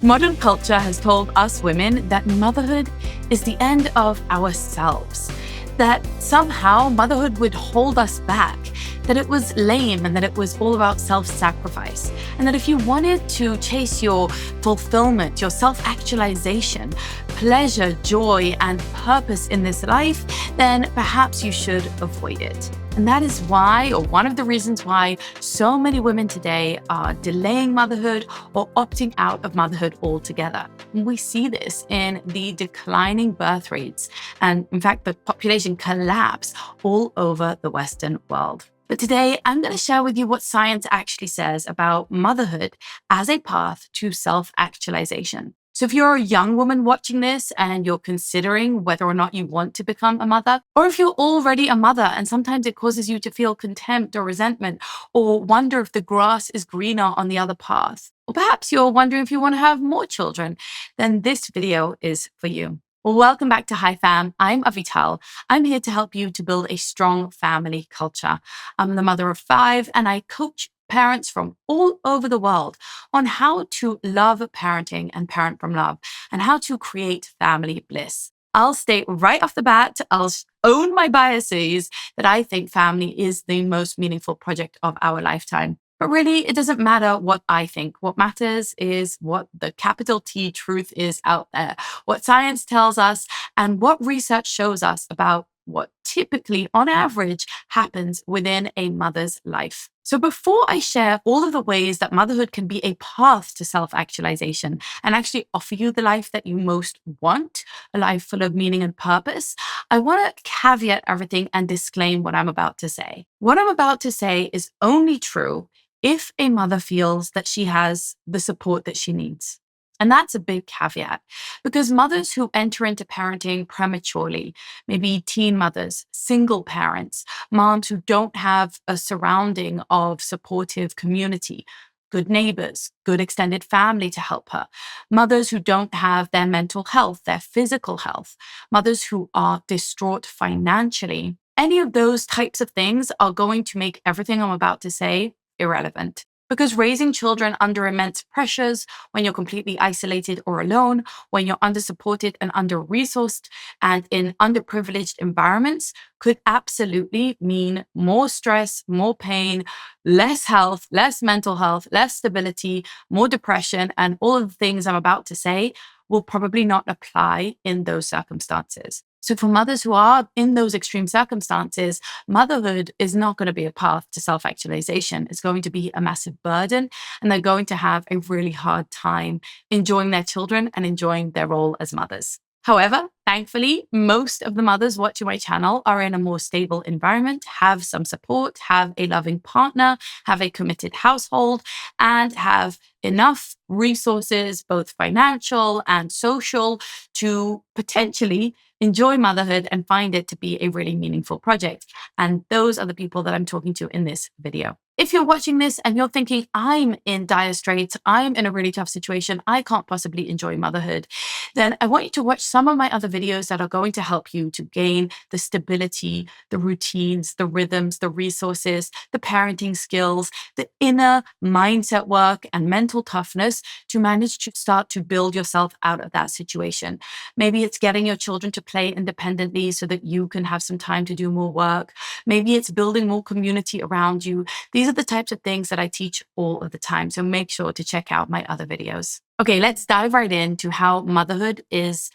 Modern culture has told us women that motherhood is the end of ourselves, that somehow motherhood would hold us back, that it was lame and that it was all about self-sacrifice, and that if you wanted to chase your fulfillment, your self-actualization, pleasure, joy, and purpose in this life, then perhaps you should avoid it. And that is why, or one of the reasons why, so many women today are delaying motherhood or opting out of motherhood altogether. And we see this in the declining birth rates and, in fact, the population collapse all over the Western world. But today, I'm going to share with you what science actually says about motherhood as a path to self-actualization. So if you're a young woman watching this and you're considering whether or not you want to become a mother, or if you're already a mother and sometimes it causes you to feel contempt or resentment, or wonder if the grass is greener on the other path, or perhaps you're wondering if you want to have more children, then this video is for you. Well, welcome back to Hi Fam. I'm Avital. I'm here to help you to build a strong family culture. I'm the mother of 5 and I coach parents from all over the world on how to love parenting and parent from love and how to create family bliss. I'll state right off the bat, I'll own my biases that I think family is the most meaningful project of our lifetime. But really, it doesn't matter what I think. What matters is what the capital T truth is out there, what science tells us, and what research shows us about what typically, on average, happens within a mother's life. So before I share all of the ways that motherhood can be a path to self-actualization and actually offer you the life that you most want, a life full of meaning and purpose, I want to caveat everything and disclaim what I'm about to say. What I'm about to say is only true if a mother feels that she has the support that she needs. And that's a big caveat because mothers who enter into parenting prematurely, maybe teen mothers, single parents, moms who don't have a surrounding of supportive community, good neighbors, good extended family to help her, mothers who don't have their mental health, their physical health, mothers who are distraught financially, any of those types of things are going to make everything I'm about to say irrelevant. Because raising children under immense pressures, when you're completely isolated or alone, when you're under-supported and under-resourced and in underprivileged environments could absolutely mean more stress, more pain, less health, less mental health, less stability, more depression, and all of the things I'm about to say will probably not apply in those circumstances. So for mothers who are in those extreme circumstances, motherhood is not going to be a path to self-actualization. It's going to be a massive burden, and they're going to have a really hard time enjoying their children and enjoying their role as mothers. However, thankfully, most of the mothers watching my channel are in a more stable environment, have some support, have a loving partner, have a committed household, and have enough resources, both financial and social, to potentially enjoy motherhood and find it to be a really meaningful project. And those are the people that I'm talking to in this video. If you're watching this and you're thinking, I'm in dire straits, I'm in a really tough situation, I can't possibly enjoy motherhood, then I want you to watch some of my other videos that are going to help you to gain the stability, the routines, the rhythms, the resources, the parenting skills, the inner mindset work and mental toughness to manage to start to build yourself out of that situation. Maybe it's getting your children to play independently so that you can have some time to do more work. Maybe it's building more community around you. These are the types of things that I teach all of the time, so make sure to check out my other videos. Okay, let's dive right into how motherhood is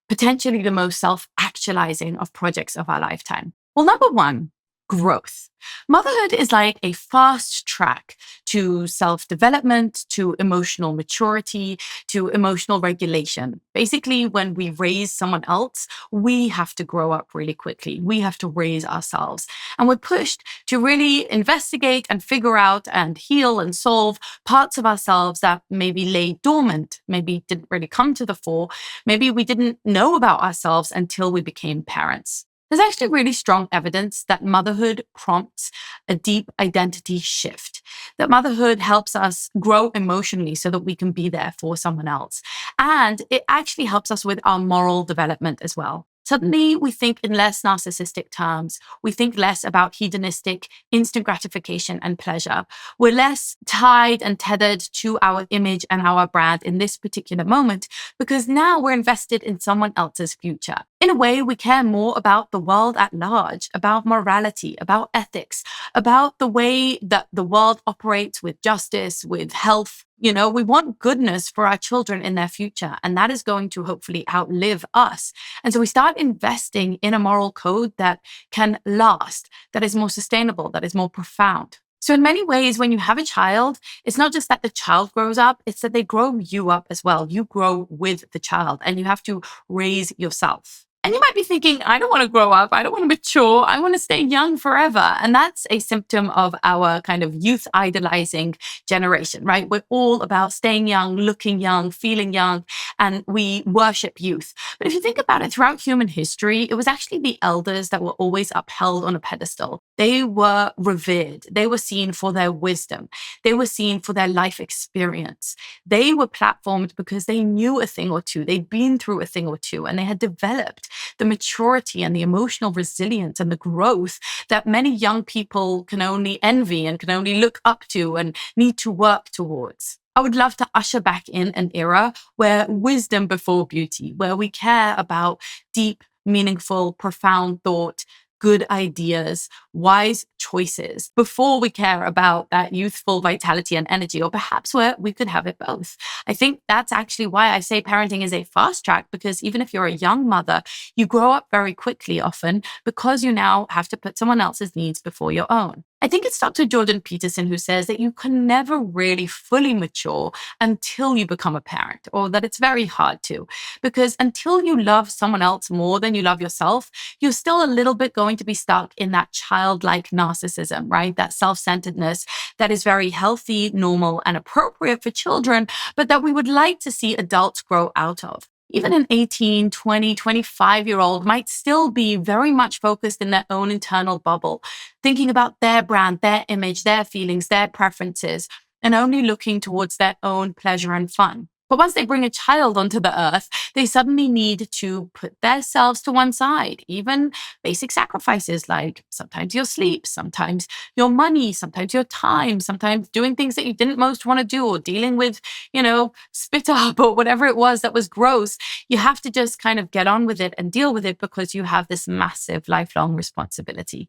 potentially the most self-actualizing of projects of our lifetime. Well, number one, growth. Motherhood is like a fast track to self-development, to emotional maturity, to emotional regulation. Basically, when we raise someone else, we have to grow up really quickly. We have to raise ourselves. And we're pushed to really investigate and figure out and heal and solve parts of ourselves that maybe lay dormant, maybe didn't really come to the fore. Maybe we didn't know about ourselves until we became parents. There's actually really strong evidence that motherhood prompts a deep identity shift, that motherhood helps us grow emotionally so that we can be there for someone else. And it actually helps us with our moral development as well. Suddenly, we think in less narcissistic terms. We think less about hedonistic, instant gratification and pleasure. We're less tied and tethered to our image and our brand in this particular moment because now we're invested in someone else's future. In a way, we care more about the world at large, about morality, about ethics, about the way that the world operates with justice, with health. We want goodness for our children in their future, and that is going to hopefully outlive us. And so we start investing in a moral code that can last, that is more sustainable, that is more profound. So in many ways, when you have a child, it's not just that the child grows up, it's that they grow you up as well. You grow with the child and you have to raise yourself. And you might be thinking, I don't want to grow up. I don't want to mature. I want to stay young forever. And that's a symptom of our kind of youth idolizing generation, right? We're all about staying young, looking young, feeling young, and we worship youth. But if you think about it, throughout human history, it was actually the elders that were always upheld on a pedestal. They were revered. They were seen for their wisdom. They were seen for their life experience. They were platformed because they knew a thing or two. They'd been through a thing or two, and they had developed the maturity and the emotional resilience and the growth that many young people can only envy and can only look up to and need to work towards. I would love to usher back in an era where wisdom before beauty, where we care about deep, meaningful, profound thought, good ideas, wise choices before we care about that youthful vitality and energy, or perhaps where we could have it both. I think that's actually why I say parenting is a fast track, because even if you're a young mother, you grow up very quickly often because you now have to put someone else's needs before your own. I think it's Dr. Jordan Peterson who says that you can never really fully mature until you become a parent, or that it's very hard to, because until you love someone else more than you love yourself, you're still a little bit going to be stuck in that childlike narcissism, right? That self-centeredness that is very healthy, normal, and appropriate for children, but that we would like to see adults grow out of. Even an 18, 20, 25-year-old might still be very much focused in their own internal bubble, thinking about their brand, their image, their feelings, their preferences, and only looking towards their own pleasure and fun. But once they bring a child onto the earth, they suddenly need to put themselves to one side. Even basic sacrifices like sometimes your sleep, sometimes your money, sometimes your time, sometimes doing things that you didn't most want to do, or dealing with, spit up or whatever it was that was gross. You have to just kind of get on with it and deal with it because you have this massive lifelong responsibility.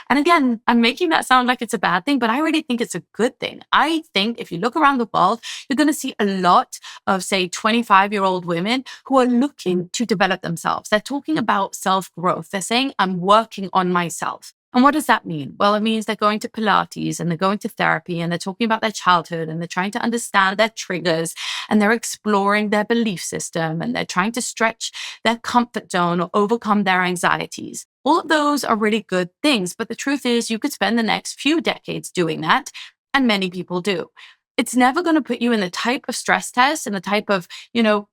And again, I'm making that sound like it's a bad thing, but I really think it's a good thing. I think if you look around the world, you're going to see a lot of, say, 25-year-old women who are looking to develop themselves. They're talking about self-growth. They're saying, I'm working on myself. And what does that mean? Well, it means they're going to Pilates and they're going to therapy and they're talking about their childhood and they're trying to understand their triggers and they're exploring their belief system and they're trying to stretch their comfort zone or overcome their anxieties. All of those are really good things, but the truth is you could spend the next few decades doing that, and many people do. It's never going to put you in the type of stress test and the type of,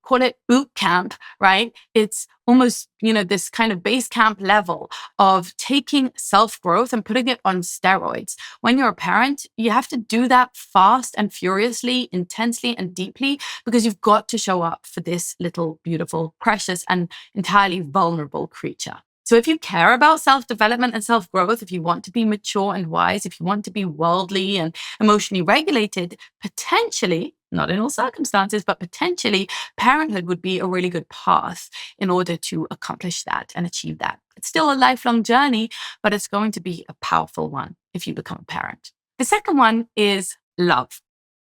call it boot camp, right? It's almost, this kind of base camp level of taking self-growth and putting it on steroids. When you're a parent, you have to do that fast and furiously, intensely and deeply, because you've got to show up for this little, beautiful, precious and entirely vulnerable creature. So if you care about self-development and self-growth, if you want to be mature and wise, if you want to be worldly and emotionally regulated, potentially, not in all circumstances, but potentially, parenthood would be a really good path in order to accomplish that and achieve that. It's still a lifelong journey, but it's going to be a powerful one if you become a parent. The second one is love.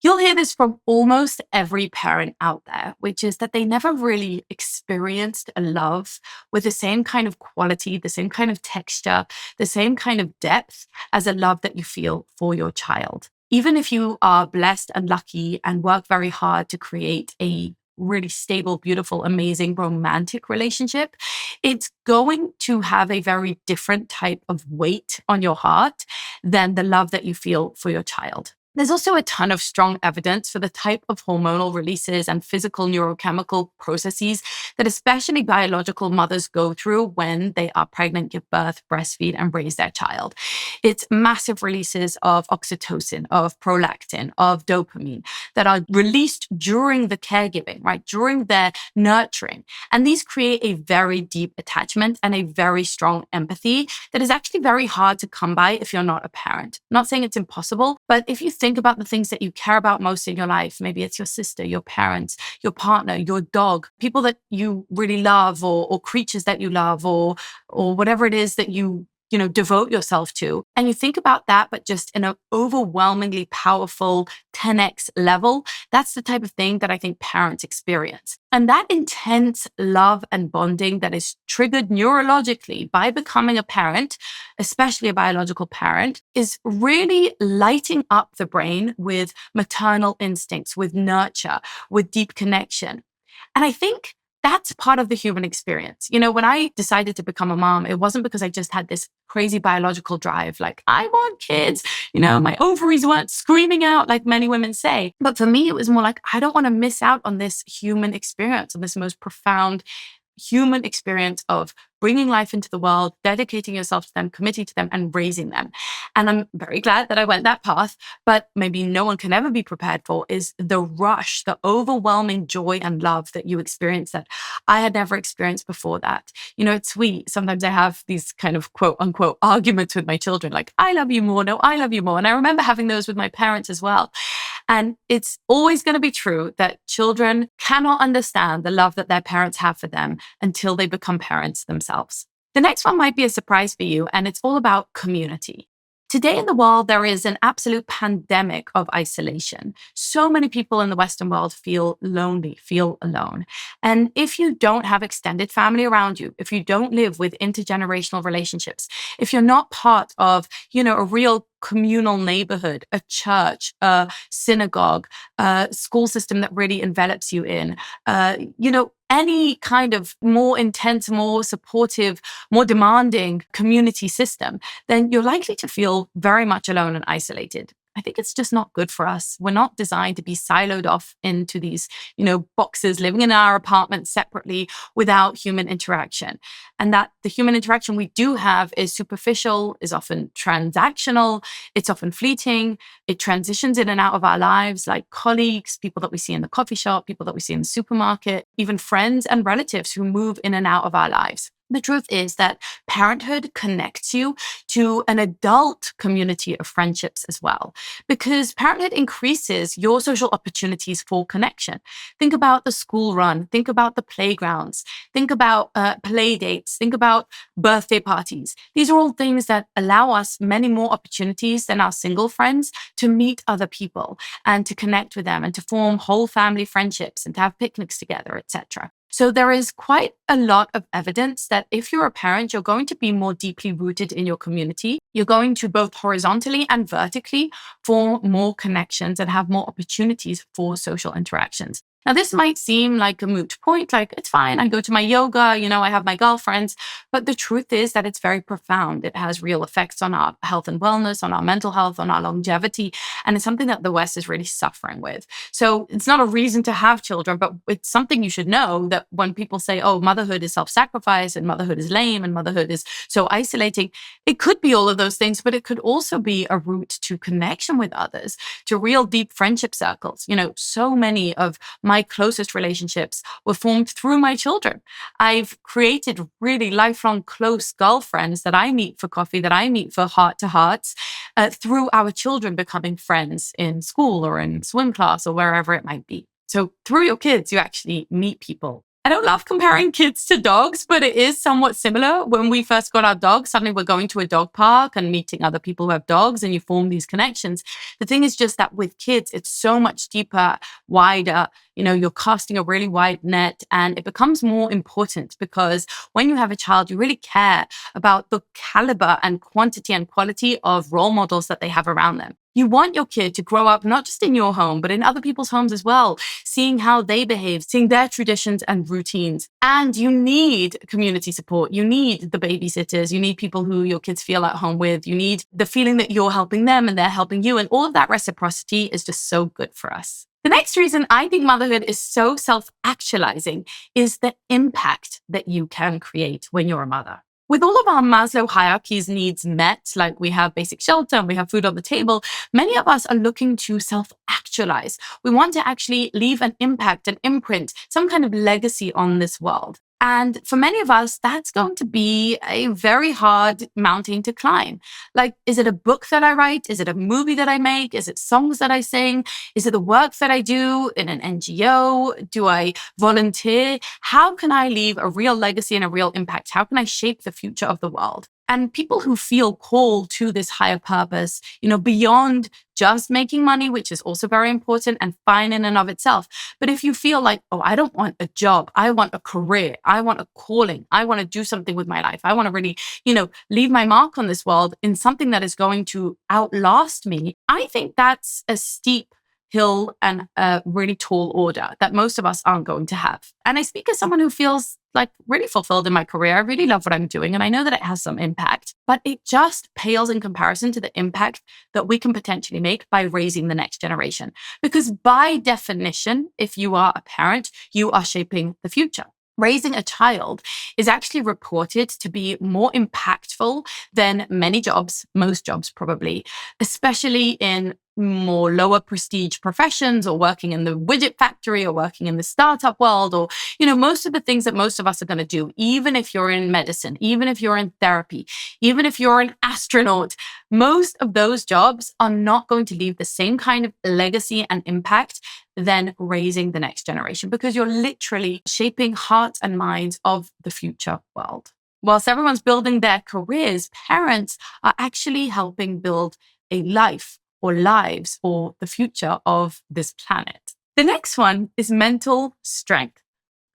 You'll hear this from almost every parent out there, which is that they never really experienced a love with the same kind of quality, the same kind of texture, the same kind of depth as a love that you feel for your child. Even if you are blessed and lucky and work very hard to create a really stable, beautiful, amazing, romantic relationship, it's going to have a very different type of weight on your heart than the love that you feel for your child. There's also a ton of strong evidence for the type of hormonal releases and physical neurochemical processes that especially biological mothers go through when they are pregnant, give birth, breastfeed, and raise their child. It's massive releases of oxytocin, of prolactin, of dopamine that are released during the caregiving, right? During their nurturing. And these create a very deep attachment and a very strong empathy that is actually very hard to come by if you're not a parent. I'm not saying it's impossible, but if you think about the things that you care about most in your life, maybe it's your sister, your parents, your partner, your dog, people that you really love, or creatures that you love, or whatever it is that you devote yourself to. And you think about that, but just in an overwhelmingly powerful 10x level, that's the type of thing that I think parents experience. And that intense love and bonding that is triggered neurologically by becoming a parent, especially a biological parent, is really lighting up the brain with maternal instincts, with nurture, with deep connection. And I think that's part of the human experience. When I decided to become a mom, it wasn't because I just had this crazy biological drive, like, I want kids. My ovaries weren't screaming out like many women say. But for me, it was more like, I don't want to miss out on this human experience, on this most profound human experience of bringing life into the world, dedicating yourself to them, committing to them, and raising them. And I'm very glad that I went that path, but maybe no one can ever be prepared for is the rush, the overwhelming joy and love that you experience that I had never experienced before that. It's sweet. Sometimes I have these kind of quote unquote arguments with my children, like, I love you more. No, I love you more. And I remember having those with my parents as well. And it's always going to be true that children cannot understand the love that their parents have for them until they become parents themselves. The next one might be a surprise for you, and it's all about community. Today in the world, there is an absolute pandemic of isolation. So many people in the Western world feel lonely, feel alone. And if you don't have extended family around you, if you don't live with intergenerational relationships, if you're not part of, a real communal neighborhood, a church, a synagogue, a school system that really envelops you in, any kind of more intense, more supportive, more demanding community system, then you're likely to feel very much alone and isolated. I think it's just not good for us. We're not designed to be siloed off into these, boxes, living in our apartments separately without human interaction. And that the human interaction we do have is superficial, is often transactional, it's often fleeting. It transitions in and out of our lives, like colleagues, people that we see in the coffee shop, people that we see in the supermarket, even friends and relatives who move in and out of our lives. The truth is that parenthood connects you to an adult community of friendships as well, because parenthood increases your social opportunities for connection. Think about the school run, think about the playgrounds, think about play dates, think about birthday parties. These are all things that allow us many more opportunities than our single friends to meet other people and to connect with them and to form whole family friendships and to have picnics together, etc. So there is quite a lot of evidence that if you're a parent, you're going to be more deeply rooted in your community. You're going to both horizontally and vertically form more connections and have more opportunities for social interactions. Now, this might seem like a moot point, like it's fine, I go to my yoga, I have my girlfriends, but the truth is that it's very profound. It has real effects on our health and wellness, on our mental health, on our longevity, and it's something that the West is really suffering with. So it's not a reason to have children, but it's something you should know that when people say, oh, motherhood is self-sacrifice and motherhood is lame and motherhood is so isolating, it could be all of those things, but it could also be a route to connection with others, to real deep friendship circles. So many of my closest relationships were formed through my children. I've created really lifelong close girlfriends that I meet for coffee, that I meet for heart to hearts, through our children becoming friends in school or in swim class or wherever it might be. So through your kids, you actually meet people. I don't love comparing kids to dogs, but it is somewhat similar. When we first got our dogs, suddenly we're going to a dog park and meeting other people who have dogs and you form these connections. The thing is just that with kids, it's so much deeper, wider. You're casting a really wide net and it becomes more important because when you have a child, you really care about the caliber and quantity and quality of role models that they have around them. You want your kid to grow up not just in your home, but in other people's homes as well, seeing how they behave, seeing their traditions and routines. And you need community support. You need the babysitters. You need people who your kids feel at home with. You need the feeling that you're helping them and they're helping you. And all of that reciprocity is just so good for us. The next reason I think motherhood is so self-actualizing is the impact that you can create when you're a mother. With all of our Maslow hierarchies needs met, like we have basic shelter and we have food on the table, many of us are looking to self-actualize. We want to actually leave an impact, an imprint, some kind of legacy on this world. And for many of us, that's going to be a very hard mountain to climb. Like, is it a book that I write? Is it a movie that I make? Is it songs that I sing? Is it the work that I do in an NGO? Do I volunteer? How can I leave a real legacy and a real impact? How can I shape the future of the world? And people who feel called to this higher purpose, beyond just making money, which is also very important and fine in and of itself. But if you feel like, oh, I don't want a job, I want a career, I want a calling, I want to do something with my life, I want to really, leave my mark on this world in something that is going to outlast me, I think that's a steep hill and a really tall order that most of us aren't going to have. And I speak as someone who feels like really fulfilled in my career. I really love what I'm doing. And I know that it has some impact, but it just pales in comparison to the impact that we can potentially make by raising the next generation. Because by definition, if you are a parent, you are shaping the future. Raising a child is actually reported to be more impactful than many jobs, most jobs probably, especially in more lower prestige professions or working in the widget factory or working in the startup world or, most of the things that most of us are going to do, even if you're in medicine, even if you're in therapy, even if you're an astronaut, most of those jobs are not going to leave the same kind of legacy and impact than raising the next generation because you're literally shaping hearts and minds of the future world. Whilst everyone's building their careers, parents are actually helping build a life or lives for the future of this planet. The next one is mental strength.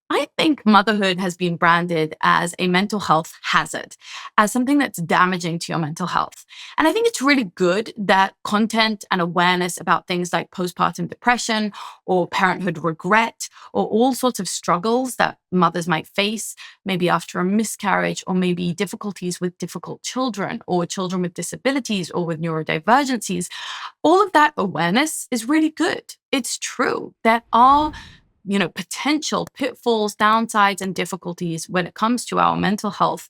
I think motherhood has been branded as a mental health hazard, as something that's damaging to your mental health. And I think it's really good that content and awareness about things like postpartum depression or parenthood regret or all sorts of struggles that mothers might face, maybe after a miscarriage or maybe difficulties with difficult children or children with disabilities or with neurodivergencies, all of that awareness is really good. It's true. There are potential pitfalls, downsides, and difficulties when it comes to our mental health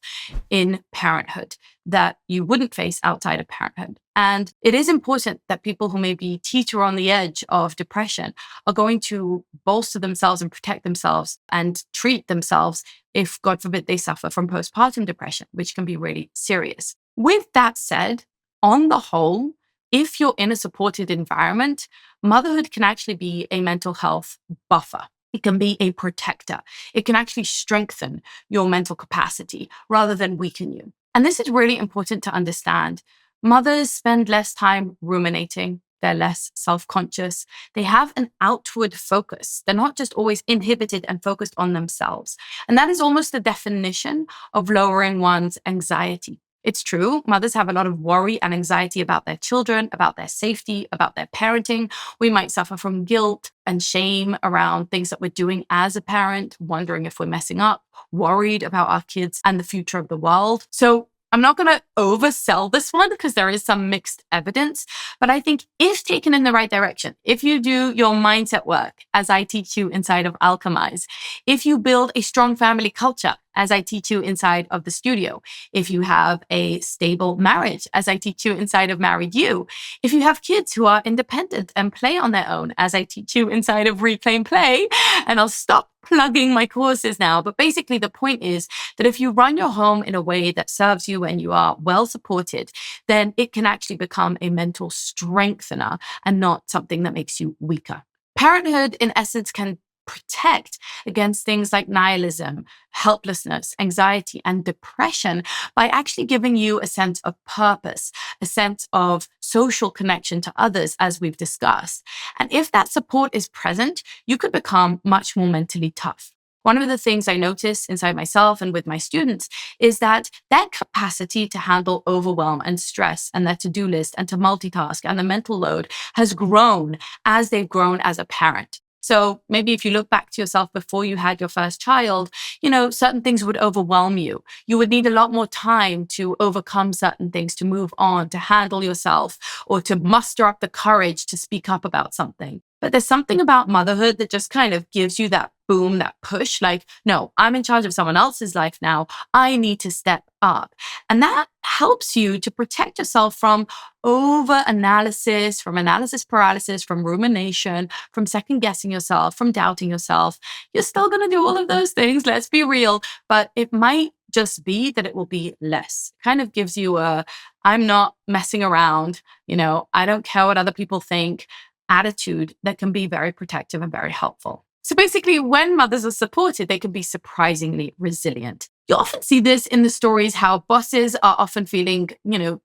in parenthood that you wouldn't face outside of parenthood. And it is important that people who maybe teeter on the edge of depression are going to bolster themselves and protect themselves and treat themselves if, God forbid, they suffer from postpartum depression, which can be really serious. With that said, on the whole, if you're in a supported environment, motherhood can actually be a mental health buffer. It can be a protector. It can actually strengthen your mental capacity rather than weaken you. And this is really important to understand. Mothers spend less time ruminating. They're less self-conscious. They have an outward focus. They're not just always inhibited and focused on themselves. And that is almost the definition of lowering one's anxiety. It's true, mothers have a lot of worry and anxiety about their children, about their safety, about their parenting. We might suffer from guilt and shame around things that we're doing as a parent, wondering if we're messing up, worried about our kids and the future of the world. So I'm not going to oversell this one because there is some mixed evidence, but I think if taken in the right direction, if you do your mindset work, as I teach you inside of Alchemize, if you build a strong family culture, as I teach you inside of the studio, if you have a stable marriage, as I teach you inside of Married You, if you have kids who are independent and play on their own, as I teach you inside of Reclaim Play, and I'll stop plugging my courses now. But basically the point is that if you run your home in a way that serves you and you are well supported, then it can actually become a mental strengthener and not something that makes you weaker. Parenthood, in essence, can protect against things like nihilism, helplessness, anxiety, and depression by actually giving you a sense of purpose, a sense of social connection to others, as we've discussed. And if that support is present, you could become much more mentally tough. One of the things I notice inside myself and with my students is that their capacity to handle overwhelm and stress and their to-do list and to multitask and the mental load has grown as they've grown as a parent. So maybe if you look back to yourself before you had your first child, certain things would overwhelm you. You would need a lot more time to overcome certain things, to move on, to handle yourself, or to muster up the courage to speak up about something. But there's something about motherhood that just kind of gives you that boom, that push, like, no, I'm in charge of someone else's life now. I need to step up. And that helps you to protect yourself from over analysis, from analysis paralysis, from rumination, from second guessing yourself, from doubting yourself. You're still going to do all of those things. Let's be real. But it might just be that it will be less. Kind of gives you a, I'm not messing around. I don't care what other people think attitude that can be very protective and very helpful. So basically, when mothers are supported, they can be surprisingly resilient. You often see this in the stories how bosses are often feeling,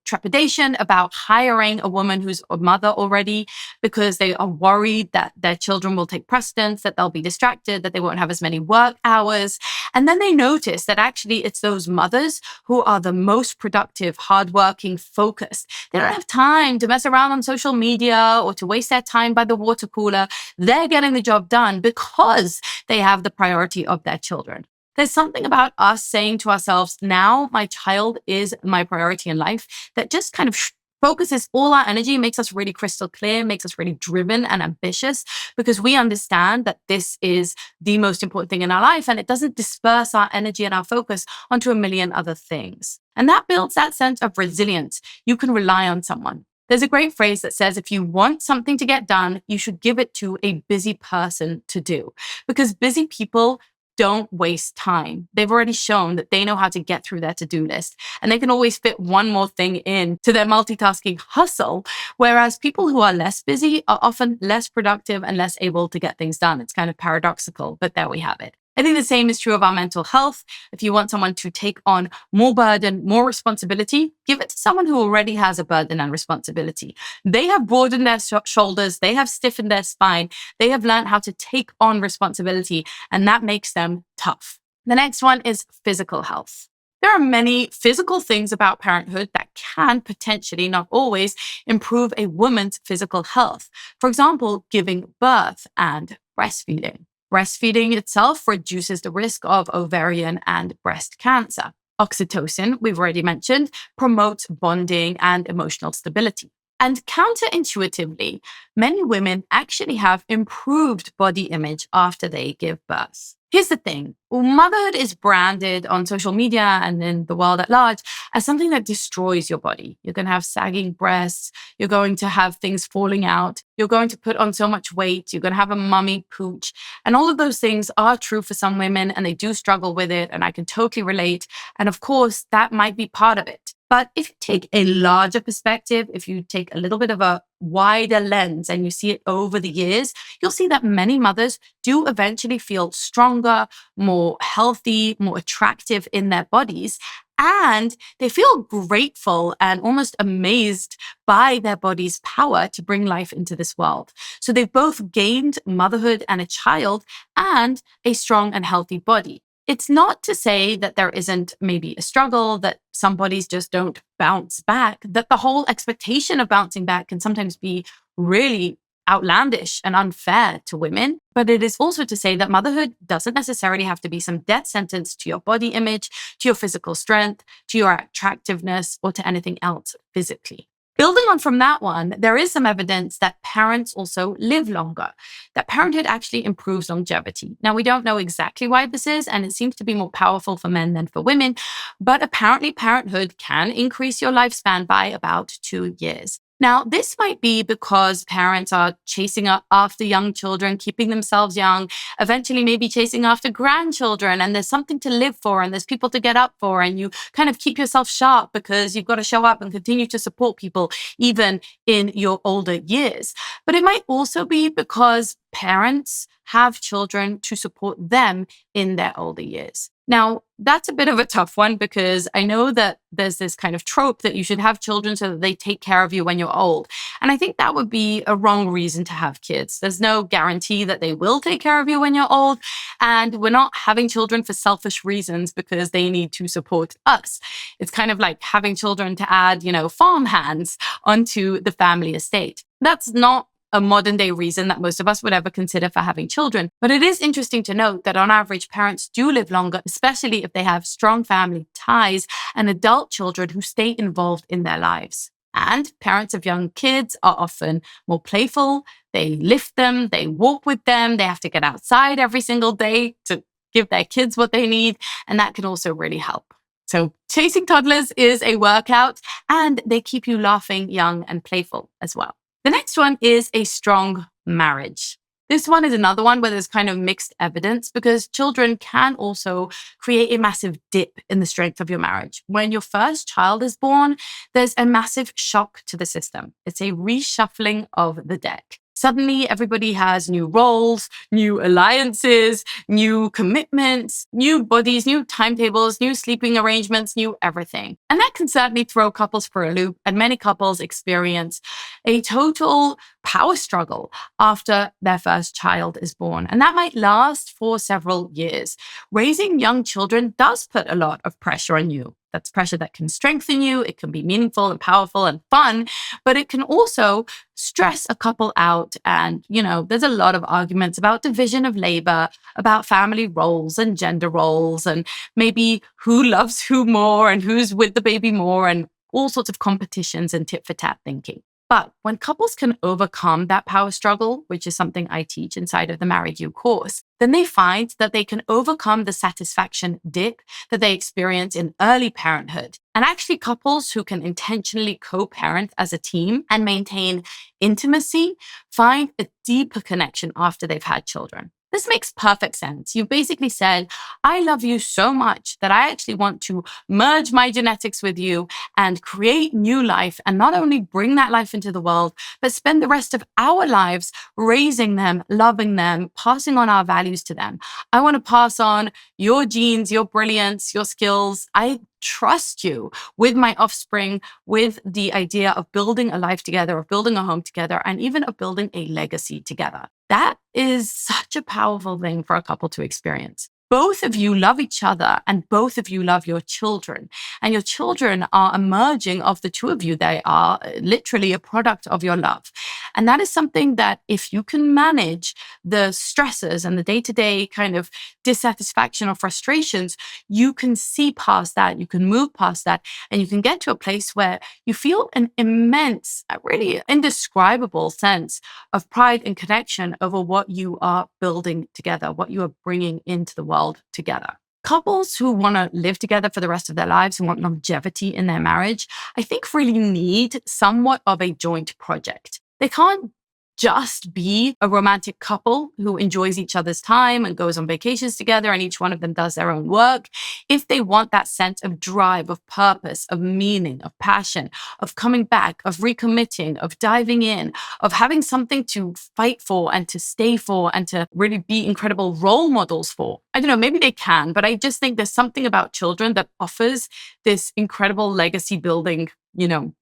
trepidation about hiring a woman who's a mother already because they are worried that their children will take precedence, that they'll be distracted, that they won't have as many work hours. And then they notice that actually it's those mothers who are the most productive, hardworking, focused. They don't have time to mess around on social media or to waste their time by the water cooler. They're getting the job done because they have the priority of their children. There's something about us saying to ourselves, now my child is my priority in life, that just kind of focuses all our energy, makes us really crystal clear, makes us really driven and ambitious, because we understand that this is the most important thing in our life, and it doesn't disperse our energy and our focus onto a million other things. And that builds that sense of resilience. You can rely on someone. There's a great phrase that says, if you want something to get done, you should give it to a busy person to do, because busy people don't waste time. They've already shown that they know how to get through their to-do list, and they can always fit one more thing in to their multitasking hustle. Whereas people who are less busy are often less productive and less able to get things done. It's kind of paradoxical, but there we have it. I think the same is true of our mental health. If you want someone to take on more burden, more responsibility, give it to someone who already has a burden and responsibility. They have broadened their shoulders, they have stiffened their spine, they have learned how to take on responsibility, and that makes them tough. The next one is physical health. There are many physical things about parenthood that can potentially, not always, improve a woman's physical health. For example, giving birth and breastfeeding. Breastfeeding itself reduces the risk of ovarian and breast cancer. Oxytocin, we've already mentioned, promotes bonding and emotional stability. And counterintuitively, many women actually have improved body image after they give birth. Here's the thing. Motherhood is branded on social media and in the world at large as something that destroys your body. You're going to have sagging breasts. You're going to have things falling out. You're going to put on so much weight. You're going to have a mummy pooch. And all of those things are true for some women, and they do struggle with it. And I can totally relate. And of course, that might be part of it. But if you take a larger perspective, if you take a little bit of a wider lens and you see it over the years, you'll see that many mothers do eventually feel stronger, more healthy, more attractive in their bodies. And they feel grateful and almost amazed by their body's power to bring life into this world. So they've both gained motherhood and a child and a strong and healthy body. It's not to say that there isn't maybe a struggle, that some bodies just don't bounce back, that the whole expectation of bouncing back can sometimes be really outlandish and unfair to women. But it is also to say that motherhood doesn't necessarily have to be some death sentence to your body image, to your physical strength, to your attractiveness, or to anything else physically. Building on from that one, there is some evidence that parents also live longer, that parenthood actually improves longevity. Now, we don't know exactly why this is, and it seems to be more powerful for men than for women, but apparently parenthood can increase your lifespan by about 2 years. Now, this might be because parents are chasing after young children, keeping themselves young, eventually maybe chasing after grandchildren, and there's something to live for, and there's people to get up for, and you kind of keep yourself sharp because you've got to show up and continue to support people even in your older years. But it might also be because parents have children to support them in their older years. Now, that's a bit of a tough one because I know that there's this kind of trope that you should have children so that they take care of you when you're old. And I think that would be a wrong reason to have kids. There's no guarantee that they will take care of you when you're old. And we're not having children for selfish reasons because they need to support us. It's kind of like having children to add, farm hands onto the family estate. That's not a modern day reason that most of us would ever consider for having children. But it is interesting to note that on average, parents do live longer, especially if they have strong family ties and adult children who stay involved in their lives. And parents of young kids are often more playful. They lift them, they walk with them, they have to get outside every single day to give their kids what they need. And that can also really help. So, chasing toddlers is a workout, and they keep you laughing, young, and playful as well. The next one is a strong marriage. This one is another one where there's kind of mixed evidence because children can also create a massive dip in the strength of your marriage. When your first child is born, there's a massive shock to the system. It's a reshuffling of the deck. Suddenly, everybody has new roles, new alliances, new commitments, new bodies, new timetables, new sleeping arrangements, new everything. And that can certainly throw couples for a loop. And many couples experience a total power struggle after their first child is born. And that might last for several years. Raising young children does put a lot of pressure on you. That's pressure that can strengthen you. It can be meaningful and powerful and fun, but it can also stress a couple out. And, there's a lot of arguments about division of labor, about family roles and gender roles, and maybe who loves who more and who's with the baby more, and all sorts of competitions and tit for tat thinking. But when couples can overcome that power struggle, which is something I teach inside of the Married You course, then they find that they can overcome the satisfaction dip that they experience in early parenthood. And actually, couples who can intentionally co-parent as a team and maintain intimacy find a deeper connection after they've had children. This makes perfect sense. You basically said, I love you so much that I actually want to merge my genetics with you and create new life, and not only bring that life into the world, but spend the rest of our lives raising them, loving them, passing on our values to them. I want to pass on your genes, your brilliance, your skills. I trust you with my offspring, with the idea of building a life together, of building a home together, and even of building a legacy together. That is such a powerful thing for a couple to experience. Both of you love each other, and both of you love your children. And your children are emerging of the two of you. They are literally a product of your love. And that is something that if you can manage the stresses and the day-to-day kind of dissatisfaction or frustrations, you can see past that, you can move past that, and you can get to a place where you feel an immense, really indescribable sense of pride and connection over what you are building together, what you are bringing into the world together. Couples who want to live together for the rest of their lives and want longevity in their marriage, I think really need somewhat of a joint project. They can't just be a romantic couple who enjoys each other's time and goes on vacations together, and each one of them does their own work. If they want that sense of drive, of purpose, of meaning, of passion, of coming back, of recommitting, of diving in, of having something to fight for and to stay for and to really be incredible role models for. I don't know, maybe they can, but I just think there's something about children that offers this incredible legacy building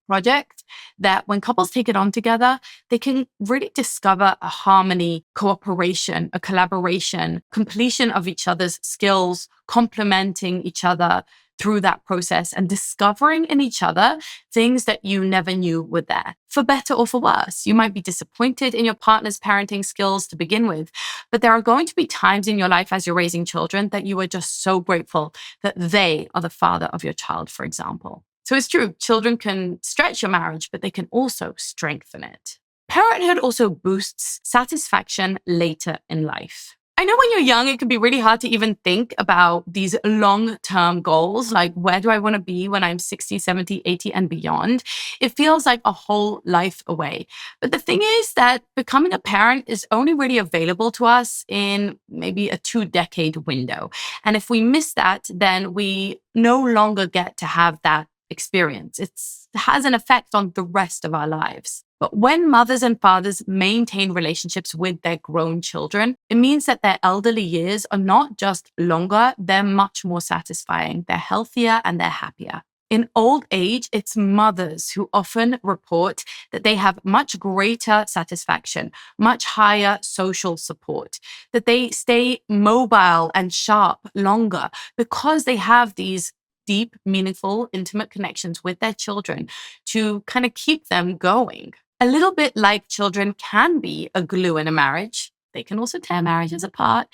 project that when couples take it on together, they can really discover a harmony, cooperation, a collaboration, completion of each other's skills, complementing each other through that process, and discovering in each other things that you never knew were there, for better or for worse. You might be disappointed in your partner's parenting skills to begin with, but there are going to be times in your life as you're raising children that you are just so grateful that they are the father of your child, for example. So it's true, children can stretch your marriage, but they can also strengthen it. Parenthood also boosts satisfaction later in life. I know when you're young, it can be really hard to even think about these long-term goals, like where do I want to be when I'm 60, 70, 80 and beyond? It feels like a whole life away. But the thing is that becoming a parent is only really available to us in maybe a 2-decade window. And if we miss that, then we no longer get to have that experience. It has an effect on the rest of our lives. But when mothers and fathers maintain relationships with their grown children, it means that their elderly years are not just longer, they're much more satisfying, they're healthier, and they're happier. In old age, it's mothers who often report that they have much greater satisfaction, much higher social support, that they stay mobile and sharp longer because they have these deep, meaningful, intimate connections with their children to kind of keep them going. A little bit like children can be a glue in a marriage. They can also tear marriages apart.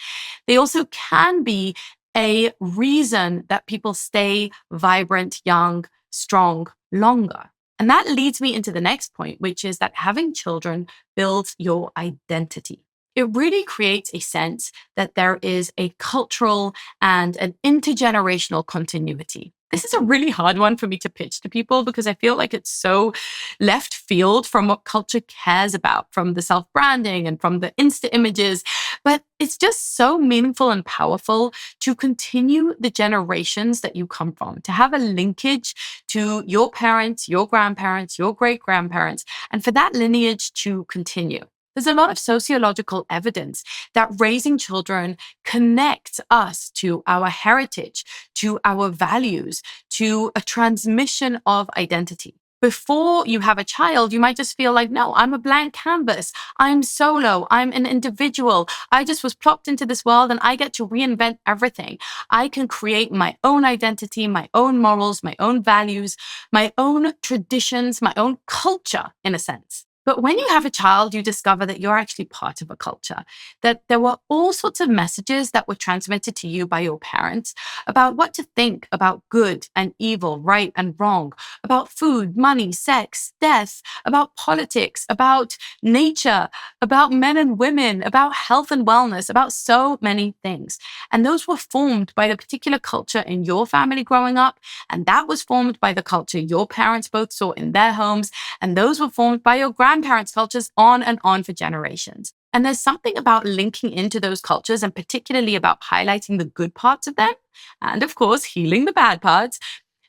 They also can be a reason that people stay vibrant, young, strong longer. And that leads me into the next point, which is that having children builds your identity. It really creates a sense that there is a cultural and an intergenerational continuity. This is a really hard one for me to pitch to people because I feel like it's so left field from what culture cares about, from the self branding and from the Insta images. But it's just so meaningful and powerful to continue the generations that you come from, to have a linkage to your parents, your grandparents, your great grandparents, and for that lineage to continue. There's a lot of sociological evidence that raising children connects us to our heritage, to our values, to a transmission of identity. Before you have a child, you might just feel like, no, I'm a blank canvas. I'm solo. I'm an individual. I just was plopped into this world and I get to reinvent everything. I can create my own identity, my own morals, my own values, my own traditions, my own culture, in a sense. But when you have a child, you discover that you're actually part of a culture, that there were all sorts of messages that were transmitted to you by your parents about what to think about good and evil, right and wrong, about food, money, sex, death, about politics, about nature, about men and women, about health and wellness, about so many things. And those were formed by the particular culture in your family growing up. And that was formed by the culture your parents both saw in their homes. And those were formed by your grandparents' cultures on and on for generations. And there's something about linking into those cultures and particularly about highlighting the good parts of them and, of course, healing the bad parts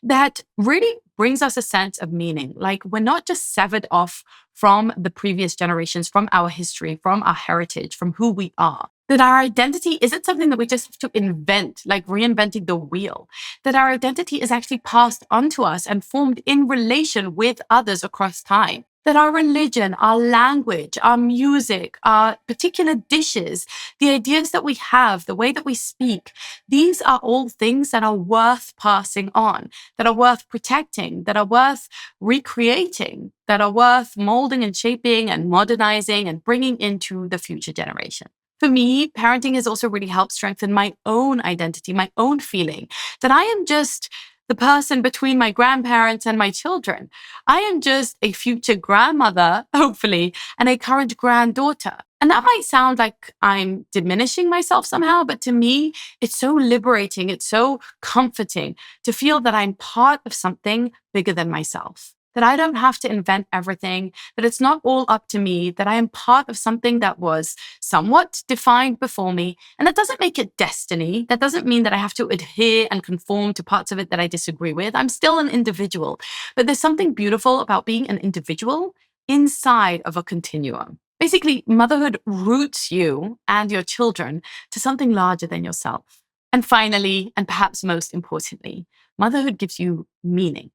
that really brings us a sense of meaning. Like we're not just severed off from the previous generations, from our history, from our heritage, from who we are. That our identity isn't something that we just have to invent, like reinventing the wheel. That our identity is actually passed on to us and formed in relation with others across time. That our religion, our language, our music, our particular dishes, the ideas that we have, the way that we speak, these are all things that are worth passing on, that are worth protecting, that are worth recreating, that are worth molding and shaping and modernizing and bringing into the future generation. For me, parenting has also really helped strengthen my own identity, my own feeling that I am just the person between my grandparents and my children. I am just a future grandmother, hopefully, and a current granddaughter. And that might sound like I'm diminishing myself somehow, but to me, it's so liberating. It's so comforting to feel that I'm part of something bigger than myself. That I don't have to invent everything, that it's not all up to me, that I am part of something that was somewhat defined before me. And that doesn't make it destiny. That doesn't mean that I have to adhere and conform to parts of it that I disagree with. I'm still an individual. But there's something beautiful about being an individual inside of a continuum. Basically, motherhood roots you and your children to something larger than yourself. And finally, and perhaps most importantly, motherhood gives you meaning.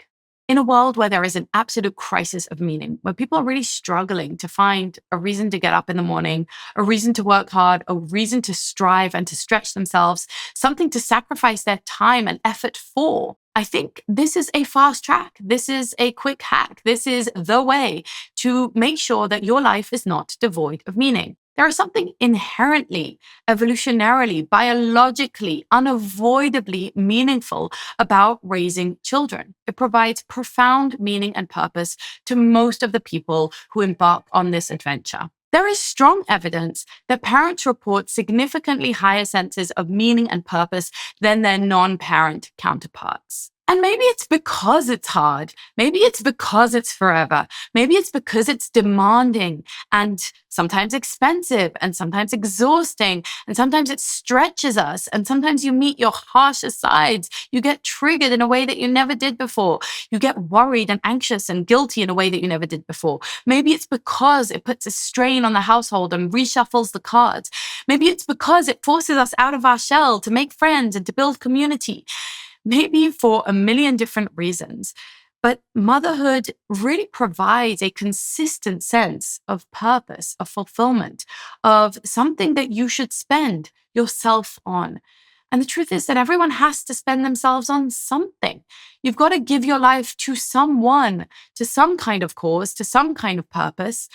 In a world where there is an absolute crisis of meaning, where people are really struggling to find a reason to get up in the morning, a reason to work hard, a reason to strive and to stretch themselves, something to sacrifice their time and effort for, I think this is a fast track. This is a quick hack. This is the way to make sure that your life is not devoid of meaning. There is something inherently, evolutionarily, biologically, unavoidably meaningful about raising children. It provides profound meaning and purpose to most of the people who embark on this adventure. There is strong evidence that parents report significantly higher senses of meaning and purpose than their non-parent counterparts. And maybe it's because it's hard. Maybe it's because it's forever. Maybe it's because it's demanding and sometimes expensive and sometimes exhausting. And sometimes it stretches us. And sometimes you meet your harshest sides. You get triggered in a way that you never did before. You get worried and anxious and guilty in a way that you never did before. Maybe it's because it puts a strain on the household and reshuffles the cards. Maybe it's because it forces us out of our shell to make friends and to build community. Maybe for a million different reasons. But motherhood really provides a consistent sense of purpose, of fulfillment, of something that you should spend yourself on. And the truth is that everyone has to spend themselves on something. You've got to give your life to someone, to some kind of cause, to some kind of purpose.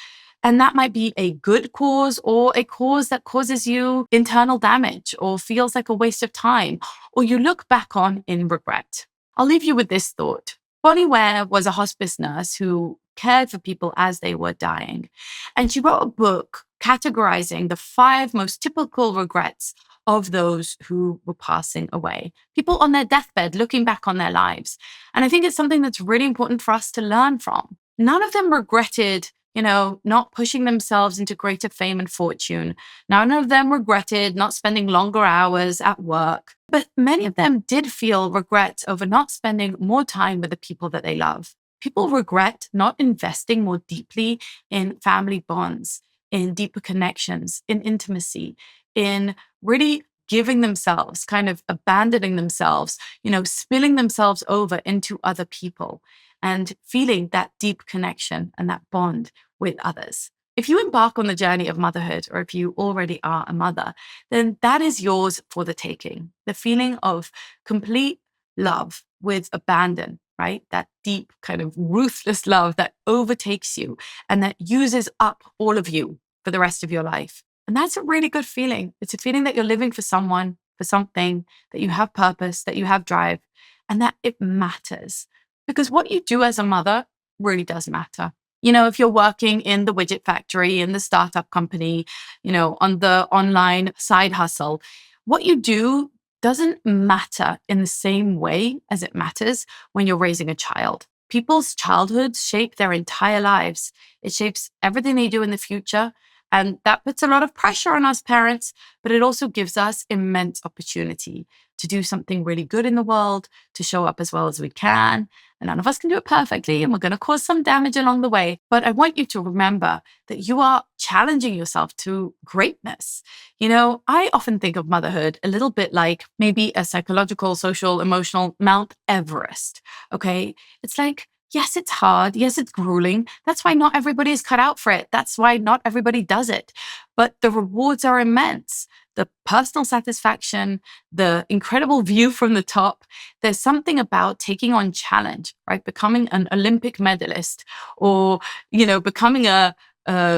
And that might be a good cause or a cause that causes you internal damage or feels like a waste of time or you look back on in regret. I'll leave you with this thought. Bonnie Ware was a hospice nurse who cared for people as they were dying. And she wrote a book categorizing the 5 most typical regrets of those who were passing away, people on their deathbed looking back on their lives. And I think it's something that's really important for us to learn from. None of them regretted, not pushing themselves into greater fame and fortune. None of them regretted not spending longer hours at work. But many of them did feel regret over not spending more time with the people that they love. People regret not investing more deeply in family bonds, in deeper connections, in intimacy, in really giving themselves, kind of abandoning themselves, spilling themselves over into other people and feeling that deep connection and that bond with others. If you embark on the journey of motherhood, or if you already are a mother, then that is yours for the taking. The feeling of complete love with abandon, right? That deep kind of ruthless love that overtakes you and that uses up all of you for the rest of your life. And that's a really good feeling. It's a feeling that you're living for someone, for something, that you have purpose, that you have drive, and that it matters. Because what you do as a mother really does matter. If you're working in the widget factory, in the startup company, on the online side hustle, what you do doesn't matter in the same way as it matters when you're raising a child. People's childhoods shape their entire lives. It shapes everything they do in the future. And that puts a lot of pressure on us parents, but it also gives us immense opportunity to do something really good in the world, to show up as well as we can. And none of us can do it perfectly, and we're going to cause some damage along the way. But I want you to remember that you are challenging yourself to greatness. I often think of motherhood a little bit like maybe a psychological, social, emotional Mount Everest. Okay. It's like, yes, it's hard. Yes, it's grueling. That's why not everybody is cut out for it. That's why not everybody does it. But the rewards are immense. The personal satisfaction, the incredible view from the top. There's something about taking on challenge, right? Becoming an Olympic medalist or, becoming a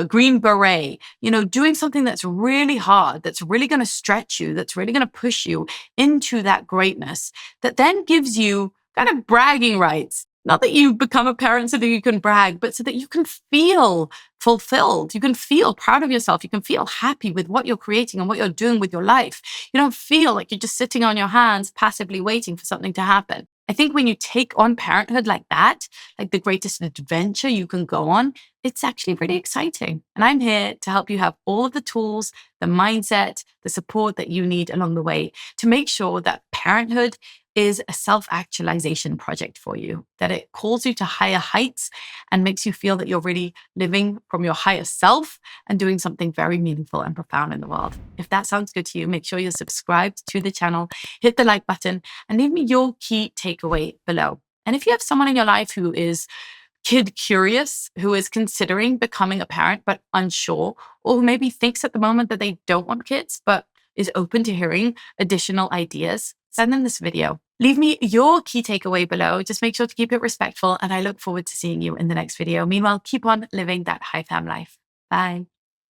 Green Beret, doing something that's really hard, that's really going to stretch you, that's really going to push you into that greatness, that then gives you kind of bragging rights. Not that you become a parent so that you can brag, but so that you can feel fulfilled. You can feel proud of yourself. You can feel happy with what you're creating and what you're doing with your life. You don't feel like you're just sitting on your hands, passively waiting for something to happen. I think when you take on parenthood like that, like the greatest adventure you can go on, it's actually really exciting. And I'm here to help you have all of the tools, the mindset, the support that you need along the way to make sure that parenthood is a self-actualization project for you, that it calls you to higher heights and makes you feel that you're really living from your higher self and doing something very meaningful and profound in the world. If that sounds good to you, make sure you're subscribed to the channel, hit the like button, and leave me your key takeaway below. And if you have someone in your life who is kid curious, who is considering becoming a parent but unsure, or who maybe thinks at the moment that they don't want kids but is open to hearing additional ideas, send them this video. Leave me your key takeaway below. Just make sure to keep it respectful, and I look forward to seeing you in the next video. Meanwhile, keep on living that high fam life. Bye.